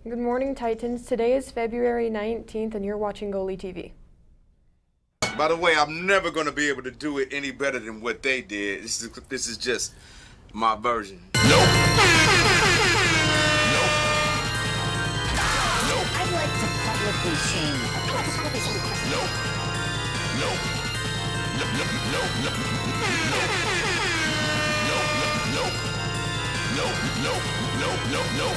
Good morning, Titans. Today is February 19th, and you're watching OlyTV. By the way, I'm never going to be able to do it any better than what they did. This is just my version. Nope. Nope. Nope. I'd like to publicly shame. Nope. Nope. Nope. Nope. Nope. Nope. Nope. Nope. Nope. Nope. Nope. Nope.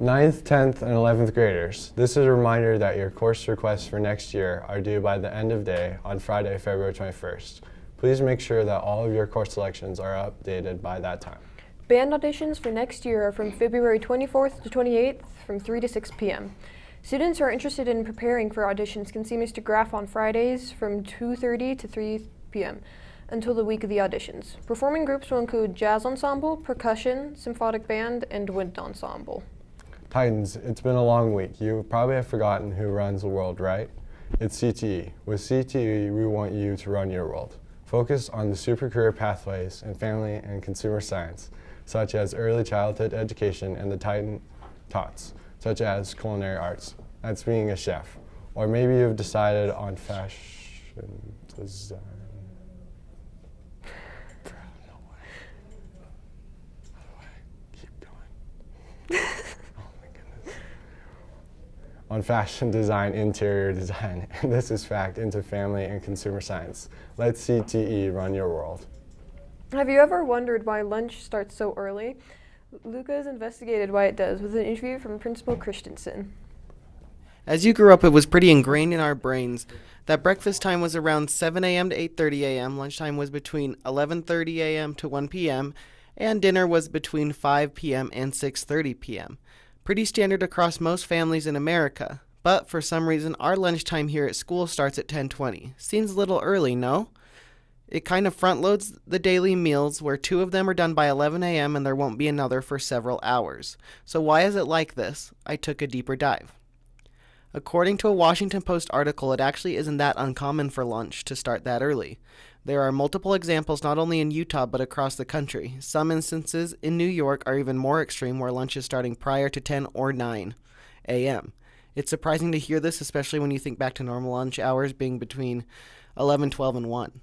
Ninth, 10th, and 11th graders, this is a reminder that your course requests for next year are due by the end of day on Friday, February 21st. Please make sure that all of your course selections are updated by that time. Band auditions for next year are from February 24th to 28th from 3 to 6 p.m. Students who are interested in preparing for auditions can see Mr. Graff on Fridays from 2:30 to 3 p.m. until the week of the auditions. Performing groups will include jazz ensemble, percussion, symphonic band, and wind ensemble. Titans, it's been a long week. You probably have forgotten who runs the world, right? It's CTE. With CTE, we want you to run your world. Focus on the super career pathways in family and consumer science, such as early childhood education and the Titan TOTS, such as culinary arts. That's being a chef. Or maybe you've decided on fashion design. On fashion design, interior design, and this is fact into family and consumer science. Let CTE run your world. Have you ever wondered why lunch starts so early? Luca has investigated why it does with an interview from Principal Christensen. As you grew up, it was pretty ingrained in our brains that breakfast time was around 7 a.m. to 8:30 a.m., lunchtime was between 11:30 a.m. to 1 p.m., and dinner was between 5 p.m. and 6:30 p.m. Pretty standard across most families in America, but for some reason our lunchtime here at school starts at 10:20. Seems a little early, no? It kind of front loads the daily meals where 2 of them are done by 11 a.m. and there won't be another for several hours. So why is it like this? I took a deeper dive. According to a Washington Post article, it actually isn't that uncommon for lunch to start that early. There are multiple examples not only in Utah but across the country. Some instances in New York are even more extreme where lunch is starting prior to 10 or 9 a.m. It's surprising to hear this, especially when you think back to normal lunch hours being between 11, 12, and 1.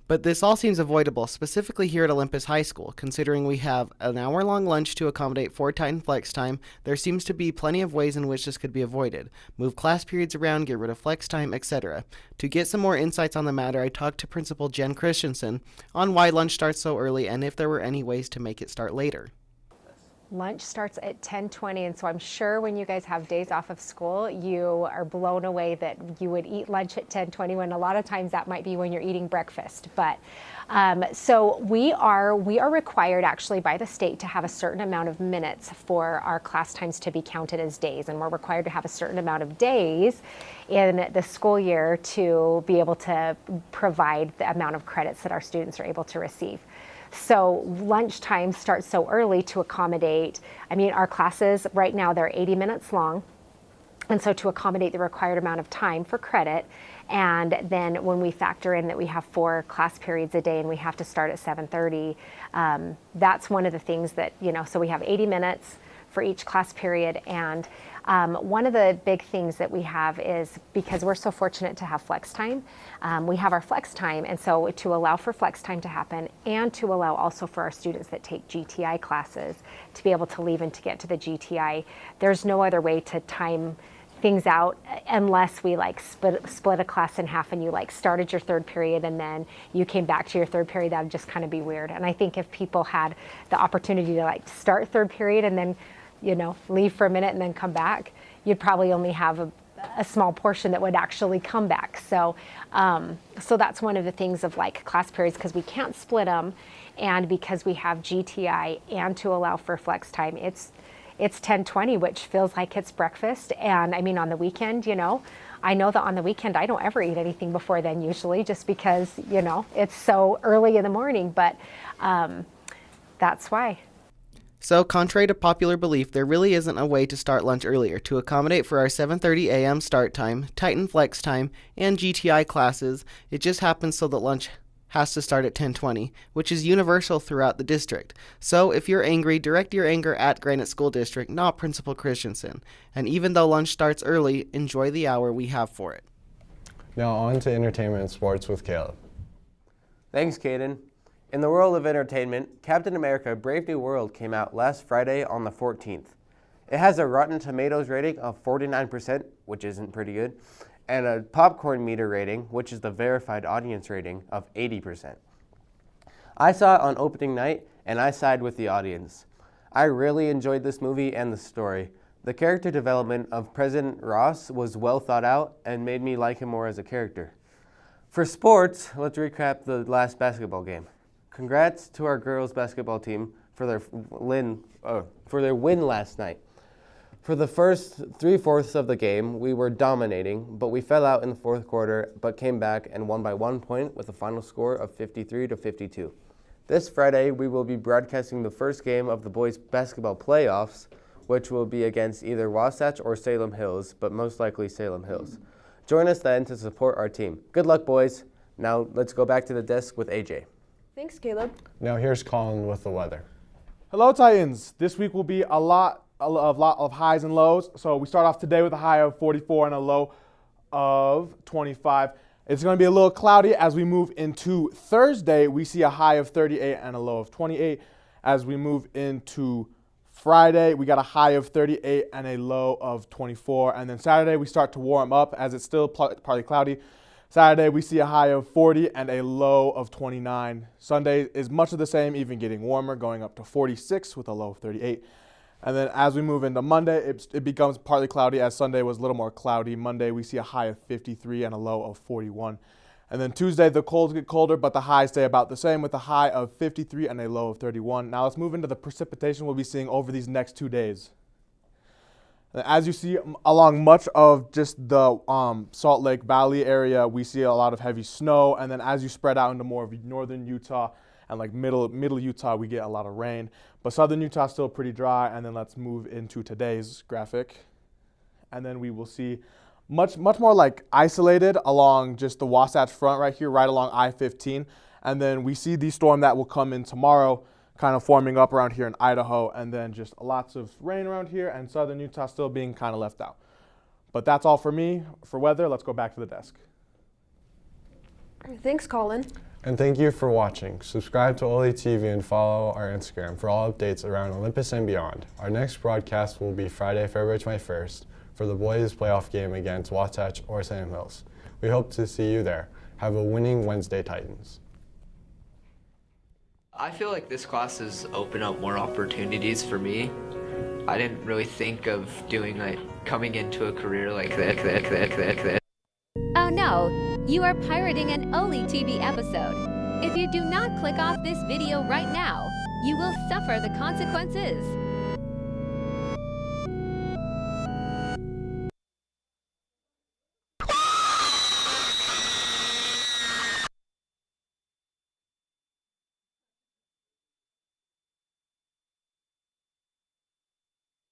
But this all seems avoidable, specifically here at Olympus High School. Considering we have an hour-long lunch to accommodate 4 Titan flex time, there seems to be plenty of ways in which this could be avoided. Move class periods around, get rid of flex time, etc. To get some more insights on the matter, I talked to Principal Jen Christensen on why lunch starts so early and if there were any ways to make it start later. Lunch starts at 10:20, and so I'm sure when you guys have days off of school, you are blown away that you would eat lunch at 10:20 when a lot of times that might be when you're eating breakfast. But so we are required actually by the state to have a certain amount of minutes for our class times to be counted as days, and we're required to have a certain amount of days in the school year to be able to provide the amount of credits that our students are able to receive. So lunchtime starts so early to accommodate, our classes right now, they're 80 minutes long. And so to accommodate the required amount of time for credit, and then when we factor in that we have 4 class periods a day and we have to start at 7:30, that's one of the things that, so we have 80 minutes for each class period. And one of the big things that we have is, because we're so fortunate to have flex time, we have our flex time, and so to allow for flex time to happen and to allow also for our students that take GTI classes to be able to leave and to get to the GTI, there's no other way to time things out unless we split a class in half and you started your 3rd period and then you came back to your 3rd period. That would just kind of be weird. And I think if people had the opportunity to start 3rd period and then leave for a minute and then come back, you'd probably only have a small portion that would actually come back. So so that's one of the things of class periods, because we can't split them, and because we have GTI and to allow for flex time, it's 10:20, which feels like it's breakfast. And on the weekend, I know that on the weekend I don't ever eat anything before then usually, just because it's so early in the morning, but that's why. So, contrary to popular belief, there really isn't a way to start lunch earlier to accommodate for our 7:30 a.m. start time, Titan Flex time, and GTI classes. It just happens so that lunch has to start at 10:20, which is universal throughout the district. So, if you're angry, direct your anger at Granite School District, not Principal Christensen. And even though lunch starts early, enjoy the hour we have for it. Now on to entertainment and sports with Caleb. Thanks, Caden. In the world of entertainment, Captain America Brave New World came out last Friday on the 14th. It has a Rotten Tomatoes rating of 49%, which isn't pretty good, and a popcorn meter rating, which is the verified audience rating, of 80%. I saw it on opening night, and I sided with the audience. I really enjoyed this movie and the story. The character development of President Ross was well thought out and made me like him more as a character. For sports, let's recap the last basketball game. Congrats to our girls basketball team for their win last night. For the first 3/4 of the game, we were dominating, but we fell out in the fourth quarter, but came back and won by 1 point with a final score of 53-52. This Friday, we will be broadcasting the first game of the boys basketball playoffs, which will be against either Wasatch or Salem Hills, but most likely Salem Hills. Join us then to support our team. Good luck, boys. Now let's go back to the desk with AJ. Thanks, Caleb. Now here's Colin with the weather. Hello, Titans. This week will be a lot of highs and lows. So we start off today with a high of 44 and a low of 25. It's going to be a little cloudy as we move into Thursday. We see a high of 38 and a low of 28. As we move into Friday, we got a high of 38 and a low of 24. And then Saturday, we start to warm up as it's still partly cloudy. Saturday, we see a high of 40 and a low of 29. Sunday is much of the same, even getting warmer, going up to 46 with a low of 38. And then as we move into Monday, it becomes partly cloudy, as Sunday was a little more cloudy. Monday, we see a high of 53 and a low of 41. And then Tuesday, the colds get colder, but the highs stay about the same with a high of 53 and a low of 31. Now let's move into the precipitation we'll be seeing over these next 2 days. As you see along much of just the Salt Lake Valley area, we see a lot of heavy snow. And then as you spread out into more of northern Utah and like middle Utah, we get a lot of rain. But southern Utah is still pretty dry. And then let's move into today's graphic. And then we will see much more like isolated along just the Wasatch Front right here, right along I-15. And then we see the storm that will come in tomorrow, kind of forming up around here in Idaho, and then just lots of rain around here, and southern Utah still being kind of left out. But that's all for me for weather. Let's go back to the desk. Thanks, Colin. And thank you for watching. Subscribe to OlyTV and follow our Instagram for all updates around Olympus and beyond. Our next broadcast will be Friday, February 21st for the boys' playoff game against Wasatch or Salem Hills. We hope to see you there. Have a winning Wednesday, Titans. I feel like this class has opened up more opportunities for me. I didn't really think of coming into a career like this. Oh no, you are pirating an OlyTV episode. If you do not click off this video right now, you will suffer the consequences.